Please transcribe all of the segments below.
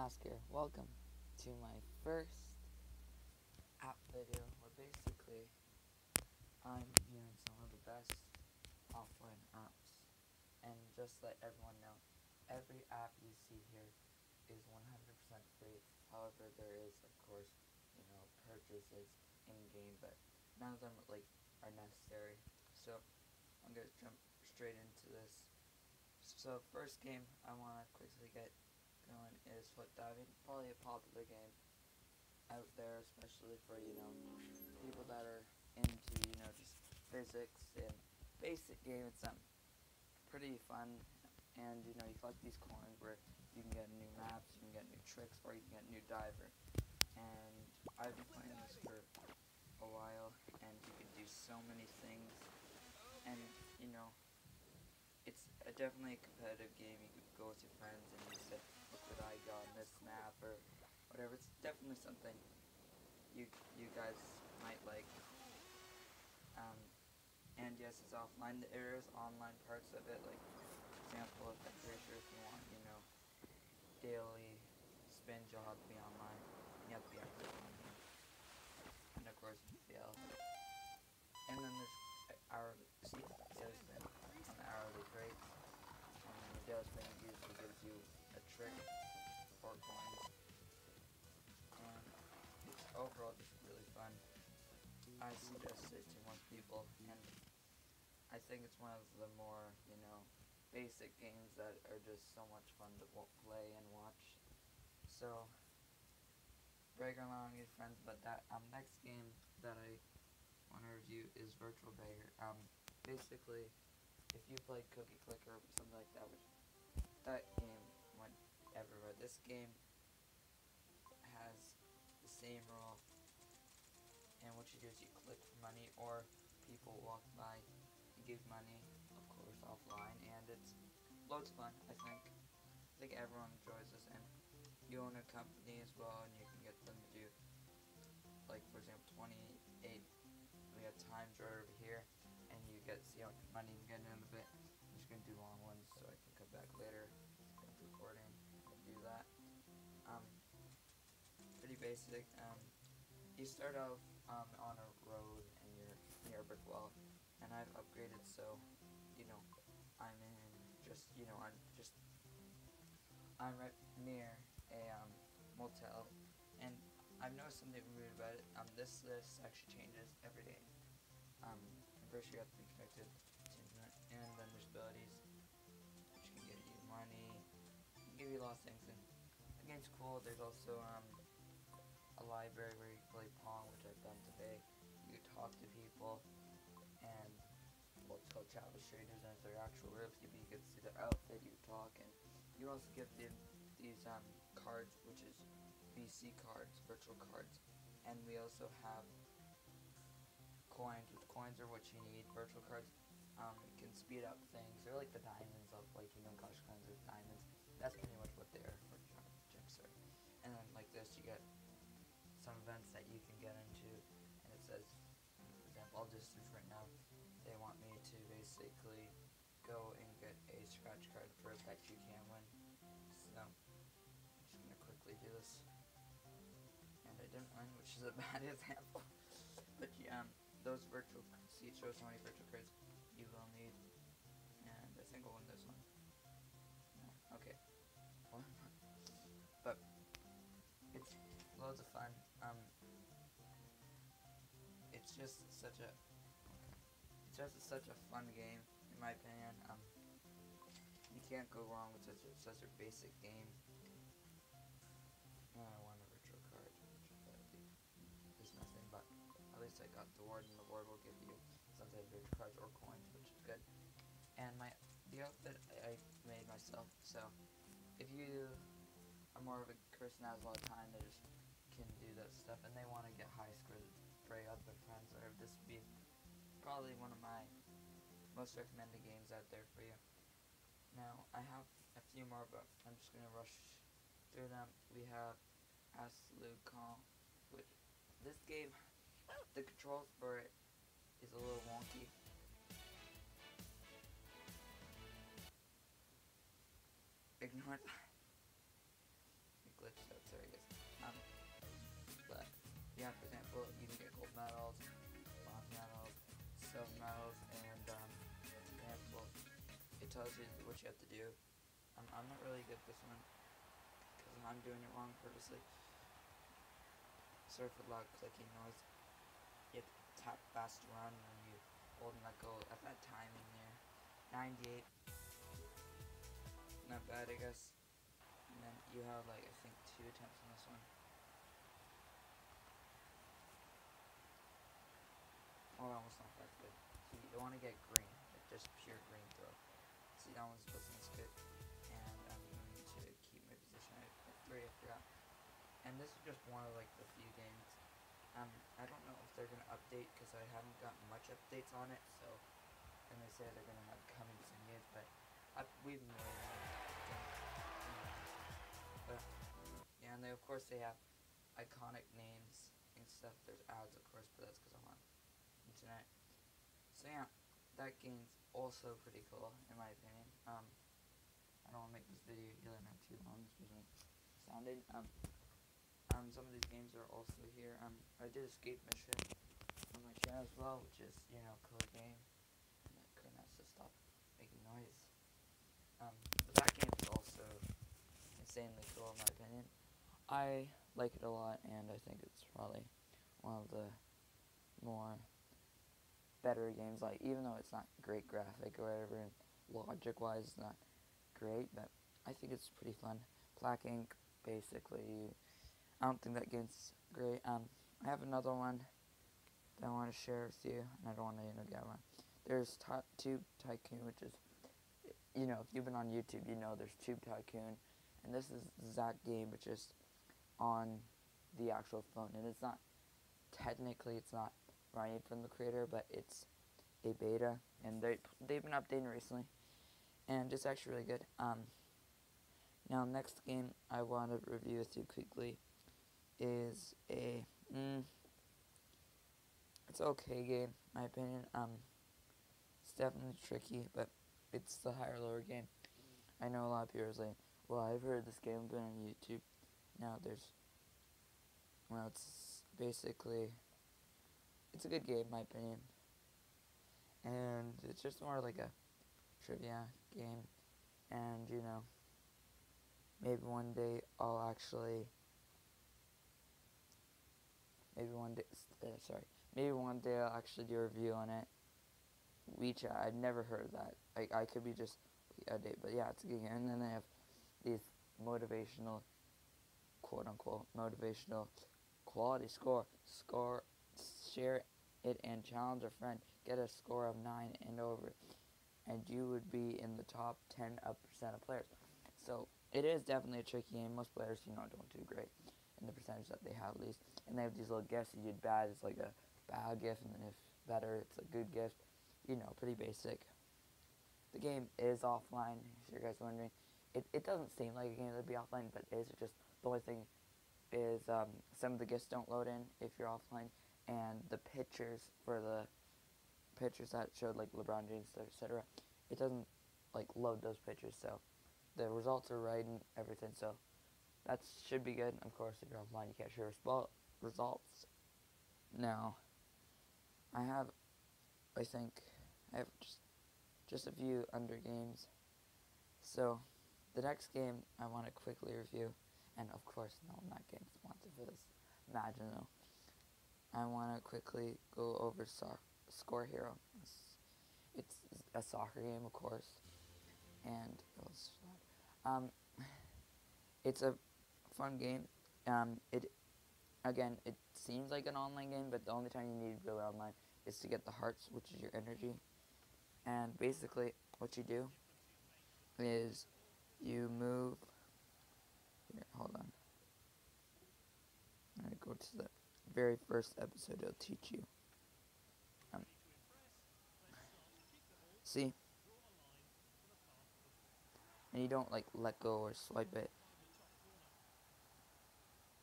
Oscar. Welcome to my first app video where basically I'm reviewing some of the best offline apps. And just let everyone know, every app you see here is 100% free. However, there is, of course, purchases in-game, but none of them are necessary. So I'm going to jump straight into this. So first game I want to quickly get going is foot diving. Probably a popular game out there, especially for people that are into just physics and basic game. It's pretty fun, and you collect these coins where you can get new maps, you can get new tricks, or you can get new diver. And I've been playing this for a while, and you can do so many things, and it's definitely a competitive game. You could go with your friends and you say, look what I got on this map or whatever. It's definitely something you guys might like. And yes, it's offline. There is online parts of it, like for example, I'm pretty sure if you want, daily spins, you'll have to be online. You have to be active online. And of course, you fail. And then there's hourly spin on the hourly rates. And then the daily spin usually gives you a trick or coins. And it's overall just really fun. I suggest it to most people, and I think it's one of the more, basic games that are just so much fun to play and watch. So, brag along with your friends about that. Next game that I want to review is Virtual Beggar. Basically, if you played Cookie Clicker or something like that, which that game went everywhere. This game has the same rule, and what you do is you click for money, or people walk by and give money, of course offline, and it's loads of fun. I think everyone enjoys this, and you own a company as well, and you can get them to do, like for example, 28. We got times right over here, and you get see how much money you get in a bit. I'm just gonna do long ones so I can come back later, finish recording, and do that. Pretty basic. You start off on a road, and you're near a brick wall, and I've upgraded, so I'm in I'm right near a motel, and I've noticed something weird about it. This list actually changes every day. I'm pretty sure you have to be connected to internet, and then there's abilities, which can give you money, can give you a lot of things, and the game's cool. There's also a library where you play Pong, which I've done today. You talk to people, and well, it's called chat with strangers, and if they're actual real people, you get to see their outfit, you talk, and you also get these cards, which is VC cards, virtual cards, and we also have coins, which coins are what you need. Virtual cards can speed up things. They're like the diamonds of Clash Clans with diamonds. That's pretty much what they are for gems, sorry. And then like this, you get some events that you can get into, and it says, for example, I'll just do right now. They want me to basically go and get a scratch card for a bet you can win. So I'm just gonna quickly do this, and I didn't win, which is a bad example. But those virtual see, it shows how many virtual cards you will need, and I think I'll win this one. No, okay, but it's loads of fun. It's just such a fun game, in my opinion. You can't go wrong with such a basic game. I want a virtual card, which is nothing, but at least I got the ward, and the ward will give you sometimes virtual cards or coins, which is good. And the outfit I made myself. So if you are more of a person that has a lot of time, they just can do that stuff, and they want to get high scores, pray up their friends, or this would be probably one of my most recommended games out there for you. Now, I have a few more, but I'm just going to rush through them. We have Athleticooh, which this game, the controls for it is a little wonky. Ignore that. It glitched. medals, bronze medals, silver medals, and example, it tells you what you have to do. I'm not really good at this one because I'm doing it wrong purposely. Sorry for the loud clicking noise. You have to tap fast run when you hold and let go at that timing there. 98. Not bad, I guess. And then you have like I think 2 attempts on this one. Oh, almost not that good. So you want to get green, like just pure green throw. See, that one's supposed to miss good. And I'm going to keep my position at 3, I forgot. And this is just one of like the few games. I don't know if they're going to update because I haven't gotten much updates on it, so, and they say they're going to have coming soon games, but we've been waiting on but, yeah, and they, of course, they have iconic names and stuff. There's ads, of course, but that's because I'm on internet. So yeah, that game's also pretty cool, in my opinion. I don't want to make this video really not too long, especially sounding. Some of these games are also here. I did Escape Mission on my channel as well, which is, you know, a cool game. And that couldn't have to stop making noise. But that game is also insanely cool, in my opinion. I like it a lot, and I think it's probably one of the more better games. Like, even though it's not great graphic or whatever, and logic-wise, it's not great, but I think it's pretty fun. Black ink, basically. I don't think that game's great. I have another one that I want to share with you, and I don't want to, get one. There's Tube Tycoon, which is, if you've been on YouTube, there's Tube Tycoon, and this is that game, which is on the actual phone, and it's not running from the creator, but it's a beta, and they've been updating recently, and it's actually really good. Now, next game I want to review with you quickly is it's an okay game, in my opinion. It's definitely tricky, but it's the higher lower game. I know a lot of people are saying, well, I've heard this game been on YouTube. Now it's basically, it's a good game, in my opinion. And it's just more like a trivia game. And, maybe one day I'll actually, maybe one day I'll actually do a review on it. WeChat, I've never heard of that. I could be just outdated, but yeah, it's a good game. And then they have these motivational, quote-unquote, motivational quality score, share it and challenge a friend, get a score of 9 and over, and you would be in the top 10% of players. So it is definitely a tricky game. Most players, don't do great in the percentage that they have, at least. And they have these little gifts. You did bad, it's like a bad gift, and then if better, it's a good gift. Pretty basic. The game is offline, if you guys are wondering. It doesn't seem like a game that would be offline, but it is. It's just the only thing is some of the gifts don't load in if you're offline, and the pictures that showed like LeBron James, etc. It doesn't load those pictures, so the results are right and everything. So that should be good. Of course, if you're offline, you can't share results. Now, I think I have just a few under games. So the next game I want to quickly review, and of course, no, I'm not getting sponsored for this. Imagine though. I want to quickly go over Score Hero. It's a soccer game, of course, and it's a fun game. It seems like an online game, but the only time you need really online is to get the hearts, which is your energy. And basically, what you do is you move. Here, hold on. I'm gonna go to the very first episode. It'll teach you. See, and you don't let go or swipe it.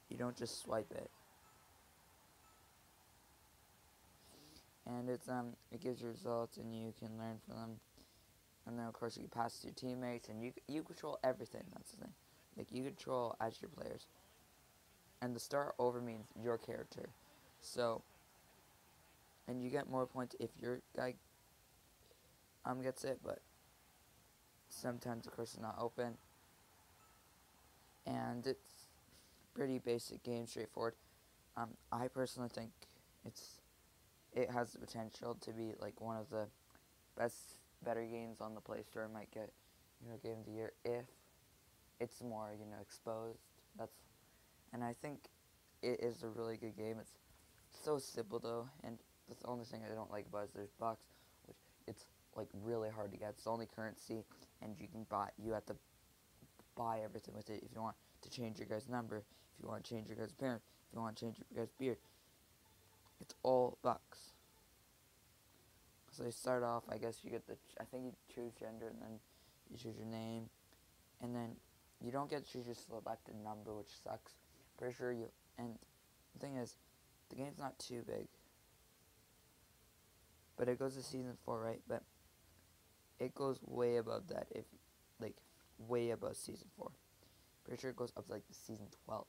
You don't just swipe it. And it gives you results, and you can learn from them. And then of course you can pass to your teammates, and you control everything. That's the thing. You control as your players. And the start over means your character. So and you get more points if your guy gets it, but sometimes of course it's not open. And it's pretty basic game, straightforward. I personally think it has the potential to be like one of the better games on the Play Store. Might get Game of the Year if it's more exposed. And I think it is a really good game. It's so simple though, and that's the only thing I don't like about it is there's bucks, which it's like really hard to get. It's the only currency, and you have to buy everything with it if you want to change your guy's number, if you want to change your guy's appearance, if you want to change your guy's beard. It's all bucks. So you start off, I guess I think you choose gender, and then you choose your name, and then you don't get to choose your selected number, which sucks. Pretty sure and the thing is, the game's not too big, but it goes to season 4, right? But it goes way above that, way above season 4. Pretty sure it goes up to season 12,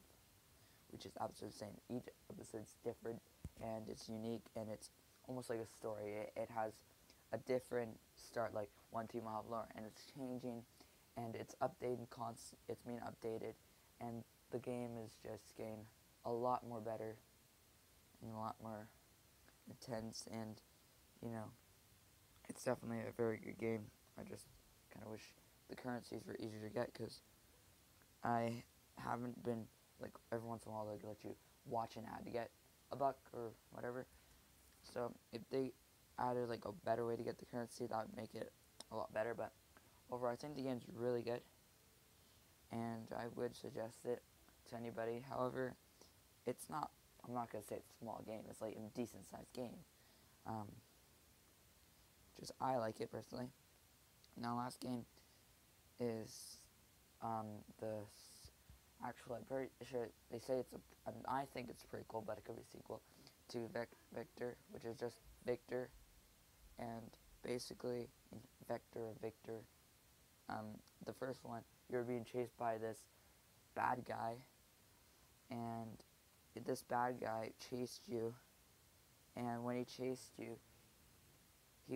which is absolutely insane. Each episode's different, and it's unique, and it's almost like a story. It has a different start, like one team will have lore, and it's changing, and it's updating it's being updated, and the game is just getting a lot more better, and a lot more intense, and, it's definitely a very good game. I just kind of wish the currencies were easier to get, because I haven't been, every once in a while they let you watch an ad to get a buck or whatever. So if they added a better way to get the currency, that would make it a lot better. But overall, I think the game's really good, and I would suggest it to anybody. However, I'm not going to say it's a small game. It's a decent sized game. Just I like it personally. Now, last game is the actual, I'm pretty sure they say I think it's pretty cool, but it could be a sequel to Victor, which is just Victor, and basically Vector or Victor. The first one, you're being chased by this bad guy, and this bad guy chased you, and when he chased you, he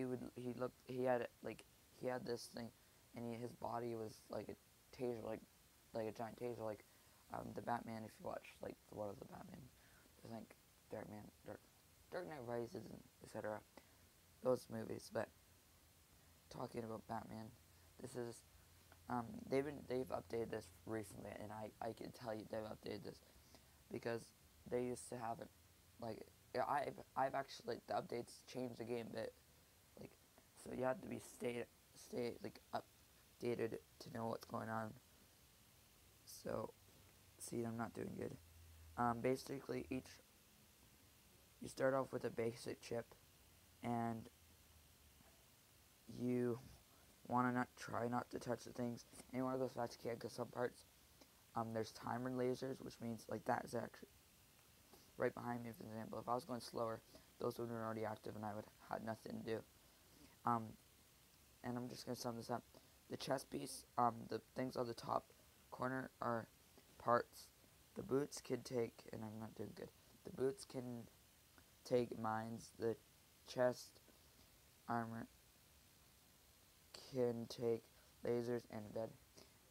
had this thing, and his body was like a taser, like a giant taser, the Batman. If you watch one of the Batman, I think Dark Knight Rises, and etc. Those movies. But talking about Batman, this is they've updated this recently, and I can tell you they've updated this because they used to have it I've actually the updates changed the game a bit, so you have to be stay updated to know what's going on. So see, I'm not doing good. Basically you start off with a basic chip, and you want to try not to touch the things, and you want to go as fast as you can, because some parts there's timer lasers, which means that is actually right behind me. For example, if I was going slower, those would have been already active, and I would have had nothing to do. And I'm just going to sum this up. The chest piece, the things on the top corner are parts. The boots can take, and I'm not doing good, the boots can take mines. The chest armor can take lasers and dead.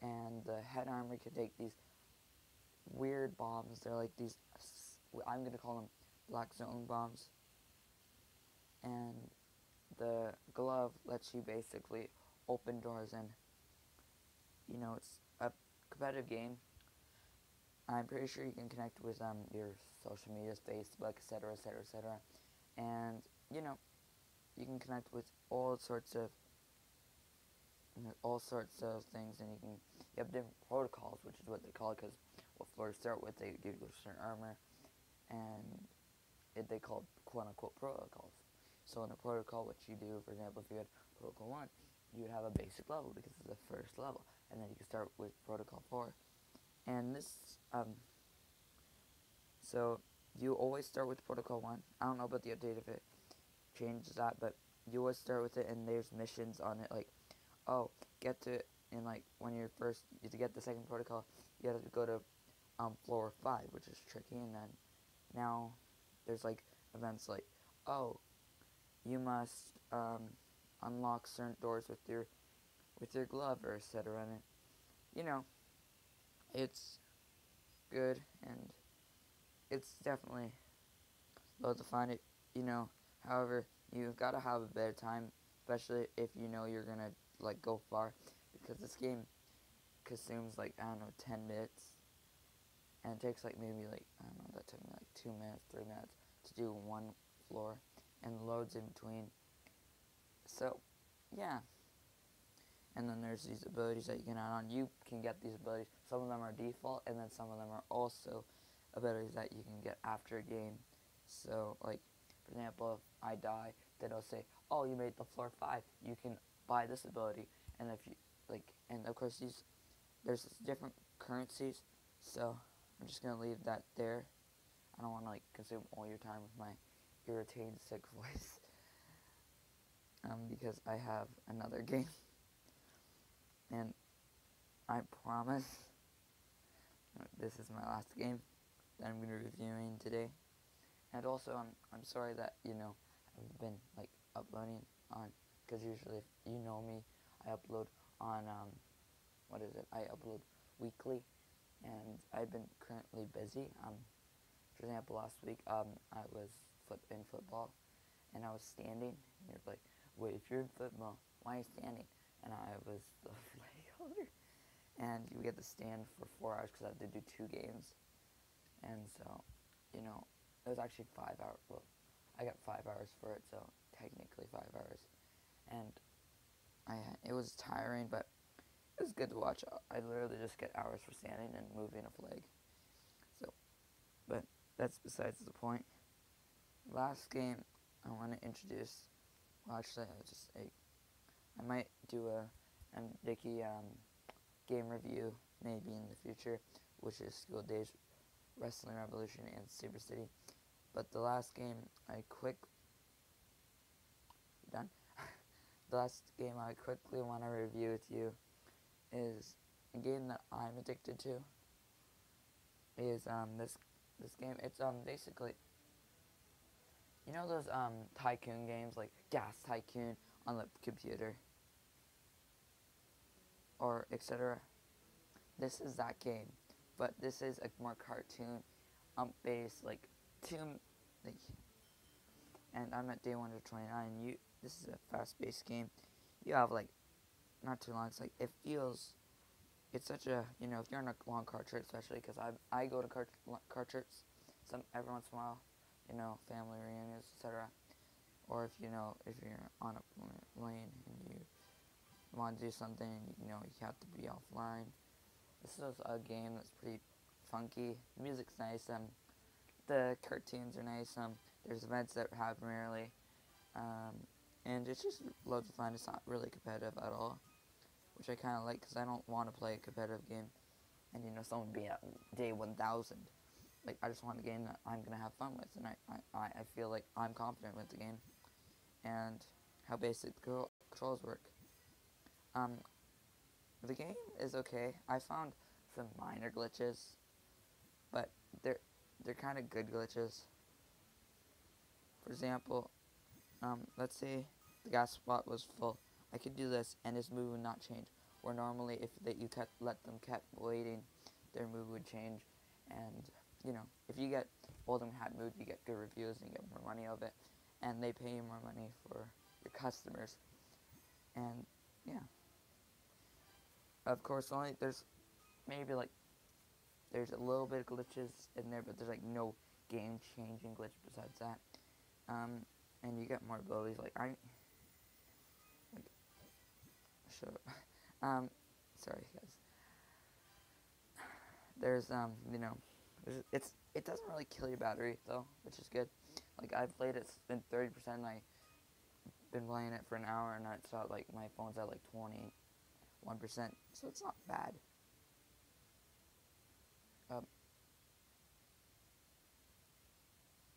And the head armor can take these weird bombs. They're like these, I'm going to call them black zone bombs. And the glove lets you basically open doors, and it's a competitive game. I'm pretty sure you can connect with your social medias, Facebook, etc., etc., etc., and you can connect with all sorts of things, and you have different protocols, which is what they call it, because what floors start with, they give you certain armor, and they call it quote-unquote protocols. So in a protocol, what you do, for example, if you had protocol 1, you would have a basic level because it's the first level, and then you can start with protocol 4. And this, so you always start with protocol 1. I don't know about the update if it changes that, but you always start with it, and there's missions on it, get to, and when you're first, to get the second protocol, you have to go to floor 5, which is tricky, and then now there's events you must unlock certain doors with your glove or etc. And you know, it's good and it's definitely low to find it. You know, however, you've got to have a better time, especially if you know you're gonna like go far, because this game consumes like I don't know 10 minutes, and it takes like maybe like I don't know that took me like 2 minutes, 3 minutes to do one floor, and loads in between. So, yeah. And then there's these abilities that you can add on. You can get these abilities. Some of them are default, and then some of them are also abilities that you can get after a game. So, like, for example, if I die, then it'll say, oh, you made the floor 5. You can buy this ability. And if you, like, and of course there's different currencies. So, I'm just going to leave that there. I don't want to, like, consume all your time with my irritating, sick voice. Because I have another game. And I promise this is my last game that I'm going to be reviewing today. And also, I'm sorry that, you know, I've been, like, uploading on, because usually if you know me, I upload on, I upload weekly, and I've been currently busy. For example, last week, I was in football, and I was standing, and you're like, wait, if you're in football, why are you standing? And I was the flag holder, and you get to stand for 4 hours because I had to do 2 games, and so, you know, it was actually 5 hours, well, I got 5 hours for it, so technically 5 hours, and it was tiring, but it was good to watch. I literally just get hours for standing and moving a flag, so, but that's besides the point. Last game I want to introduce, well, actually, I might do a Dicky game review maybe in the future, which is School Days, Wrestling Revolution, and Super City. But the last game done? The last game I quickly want to review with you is a game that I'm addicted to. Is this game? It's basically, you know those tycoon games like Gas Tycoon on the computer or etc. This is that game, but this is a more cartoon based like like, and I'm at day 129. This is a fast-paced game. You have like not too long. It's like it's such a, you know, if you're in a long car trip, especially because I go to car trips every once in a while, you know, family reunions, etc. Or if you're on a plane and you want to do something, you know, you have to be offline. This is a game that's pretty funky. The music's nice. The cartoons are nice. There's events that happen rarely. And it's just loads of fun. It's not really competitive at all, which I kind of like because I don't want to play a competitive game and, you know, someone be at day 1000. Like, I just want a game that I'm going to have fun with, and I feel like I'm confident with the game and how basic the controls work. The game is okay. I found some minor glitches, but they're kind of good glitches. For example, let's say the gas spot was full. I could do this, and his move would not change. Where normally, if you let them kept waiting, their move would change. And, you know, if you get Oldham Hat move, you get good reviews and you get more money of it. And they pay you more money for your customers. And, yeah. Of course, there's maybe like, there's a little bit of glitches in there, but there's like no game-changing glitch besides that. And you get more abilities. Shut up. Sorry guys. There's you know, it doesn't really kill your battery though, which is good. Like, I've played it, it's been 30%. I've been playing it for an hour, and it's at like my phone's at like 21%, so it's not bad.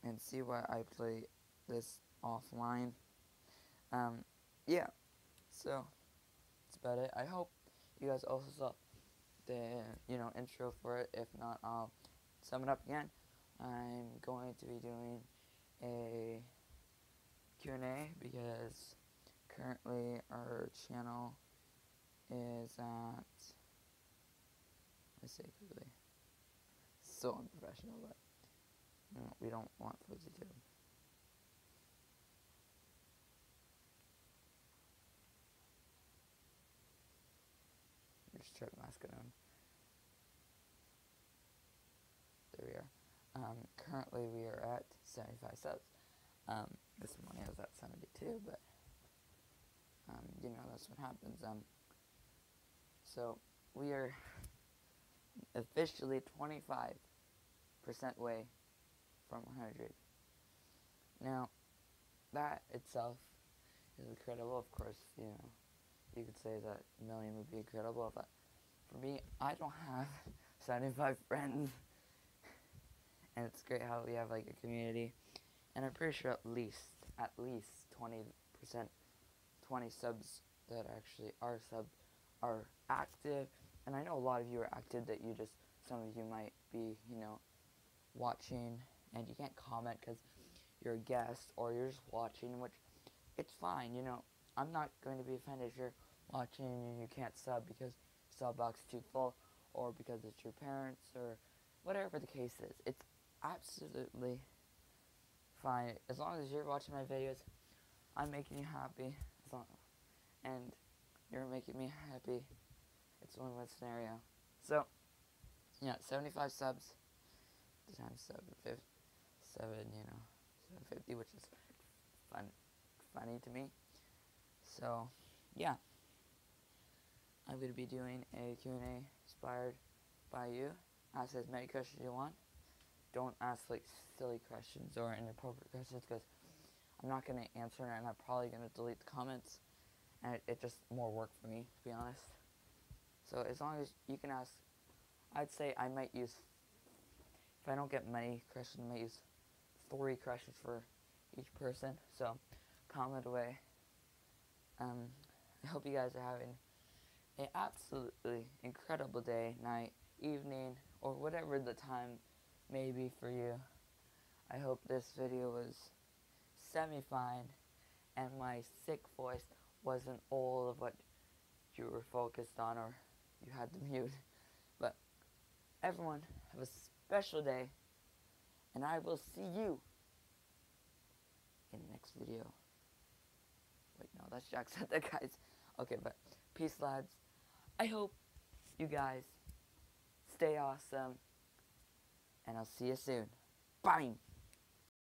And see why I play this offline. Yeah, so that's about it. I hope you guys also saw the, you know, intro for it. If not, I'll sum it up again. I'm going to be doing a Q&A because currently our channel is at, let's say quickly, so unprofessional, but we don't want fuzzy tube. Just try to mask it on. There we are. Currently we are at 75 subs. This morning I was at 72, but you know, that's what happens. So we are officially 25% way from 100. Now, that itself is incredible. Of course, you know, you could say that a million would be incredible, but for me, I don't have 75 friends. And it's great how we have like a community. And I'm pretty sure at least 20%, 20 subs that actually are active. And I know a lot of you are active that some of you might be, you know, watching and you can't comment because you're a guest or you're just watching, which it's fine, you know. I'm not going to be offended if you're watching and you can't sub because sub box is too full or because it's your parents or whatever the case is. It's absolutely fine. As long as you're watching my videos, I'm making you happy. And you're making me happy. It's a win-win scenario. So, yeah, 75 subs times 750, which is funny to me. So, yeah. I'm going to be doing a Q&A inspired by you. Ask as many questions you want. Don't ask like silly questions or inappropriate questions because I'm not going to answer it and I'm probably going to delete the comments. And it's just more work for me, to be honest. So as long as you can ask, I'd say I might use, if I don't get many questions, I might use 3 questions for each person. So comment away. I hope you guys are having an absolutely incredible day, night, evening, or whatever the time may be for you. I hope this video was semi-fine and my sick voice wasn't all of what you were focused on or you had to mute. But everyone, have a special day, and I will see you in the next video. Wait, no, that's Jacksepticeye, guys. Okay, but peace, lads. I hope you guys stay awesome, and I'll see you soon. Bye!